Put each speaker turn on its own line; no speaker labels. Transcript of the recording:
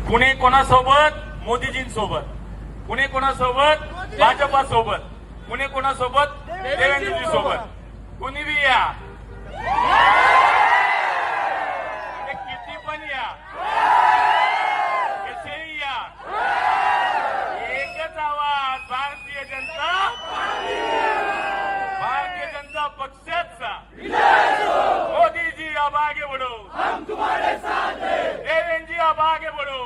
कुणी कोणासोबत? मोदीजींसोबत. कुणी कोणासोबत? भाजपासोबत. कुणी कोणासोबत? देवेंद्रजी सोबत. कुणी बी या, किती पण या, कसेही या, एकच आवाज भारतीय जनता पक्षाचा. मोदी जी अब आगे बढ़ो, हम तुम्हारे साथ हैं. देवेंद्र जी अब आगे बढ़ो,